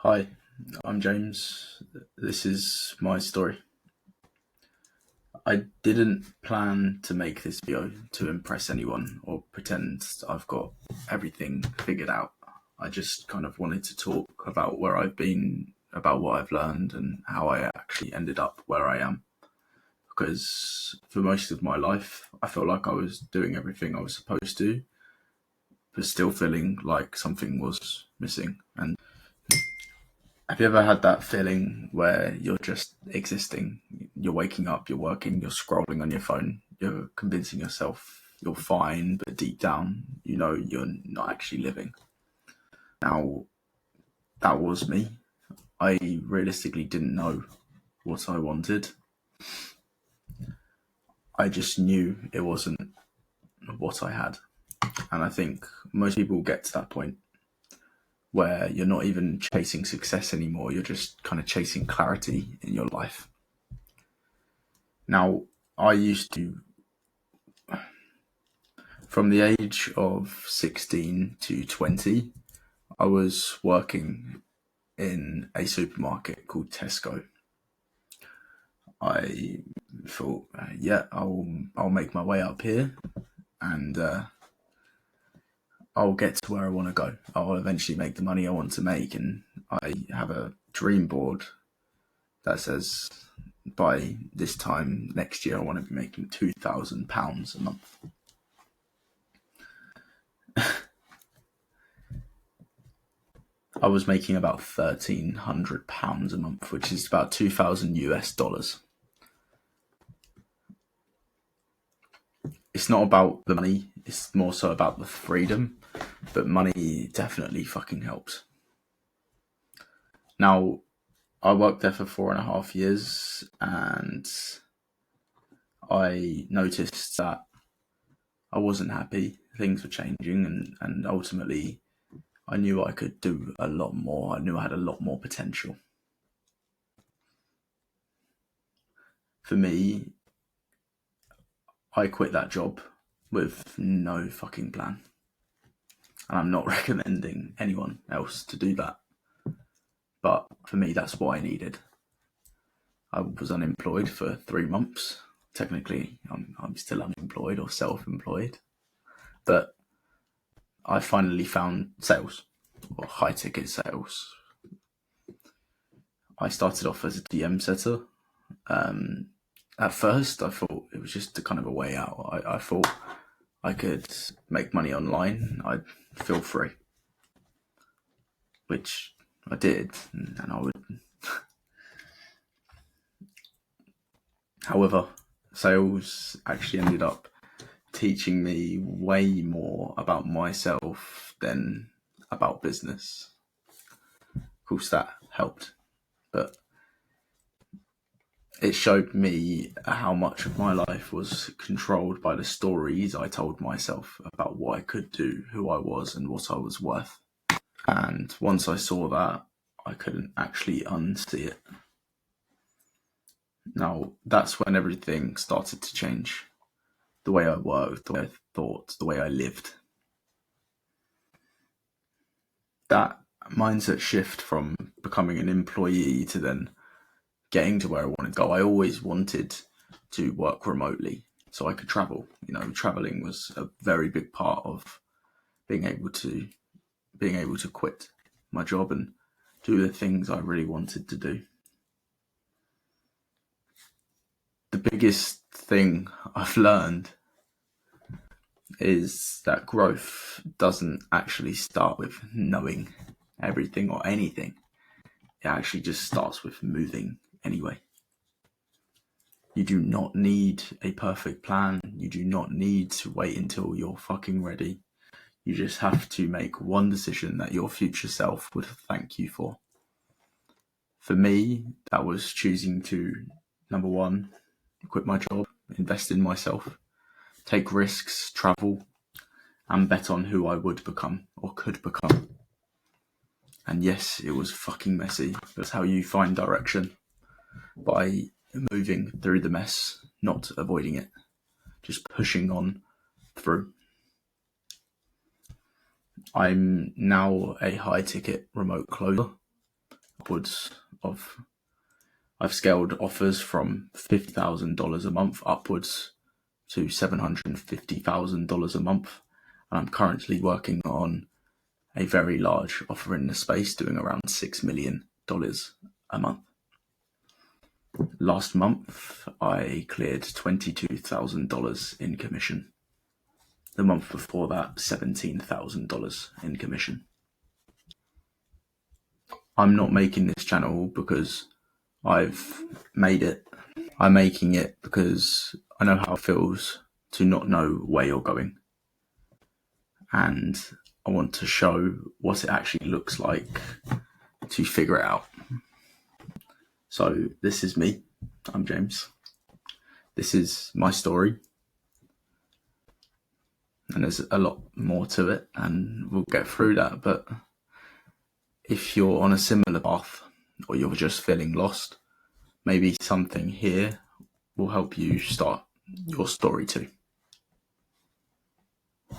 Hi, I'm James. This is my story. I didn't plan to make this video to impress anyone or pretend I've got everything figured out. I just kind of wanted to talk about where I've been, about what I've learned, and how I actually ended up where I am. Because for most of my life, I felt like I was doing everything I was supposed to, but still feeling like something was missing. And have you ever had that feeling where you're just existing? You're waking up, you're working, you're scrolling on your phone, you're convincing yourself you're fine, but deep down, you know you're not actually living. Now, that was me. I realistically didn't know what I wanted. I just knew it wasn't what I had. And I think most people get to that point where you're not even chasing success anymore, you're just kind of chasing clarity in your life. Now, I used to, from the age of 16 to 20, I was working in a supermarket called Tesco. I thought, yeah, I'll make my way up here, and I'll get to where I want to go. I'll eventually make the money I want to make, and I have a dream board that says by this time next year I want to be making £2,000 a month. I was making about £1,300 a month, which is about 2,000 US dollars. It's not about the money, it's more so about the freedom, but money definitely fucking helps. Now, I worked there for 4.5 years, and I noticed that I wasn't happy. Things were changing, and ultimately, I knew I could do a lot more. I knew I had a lot more potential. For me, I quit that job with no fucking plan. And I'm not recommending anyone else to do that. But for me, that's what I needed. I was unemployed for 3 months. Technically, I'm still unemployed or self-employed. But I finally found sales, or high ticket sales. I started off as a DM setter. At first, I thought it was just a kind of a way out. I thought I could make money online. I'd feel free, which I did, and I would. However, sales actually ended up teaching me way more about myself than about business. Of course, that helped, but it showed me how much of my life was controlled by the stories I told myself about what I could do, who I was, and what I was worth. And once I saw that, I couldn't actually unsee it. Now, that's when everything started to change. The way I worked, the way I thought, the way I lived. That mindset shift from becoming an employee to then getting to where I wanted to go. I always wanted to work remotely so I could travel. Traveling was a very big part of being able to quit my job and do the things I really wanted to do. The biggest thing I've learned is that growth doesn't actually start with knowing everything or anything. It actually just starts with moving anyway. You do not need a perfect plan. You do not need to wait until you're fucking ready. You just have to make one decision that your future self would thank you for. For me, that was choosing to, number one, quit my job, invest in myself, take risks, travel, and bet on who I would become or could become. And yes, it was fucking messy. That's how you find direction, by moving through the mess, not avoiding it, just pushing on through. I'm now a high ticket remote closer. upwards of, I've scaled offers from $50,000 a month upwards to $750,000 a month. And I'm currently working on a very large offer in the space, doing around $6 million a month. Last month, I cleared $22,000 in commission. The month before that, $17,000 in commission. I'm not making this channel because I've made it. I'm making it because I know how it feels to not know where you're going. And I want to show what it actually looks like to figure it out. So this is me. I'm James. This is my story. And there's a lot more to it, and we'll get through that. But if you're on a similar path, or you're just feeling lost, maybe something here will help you start your story too.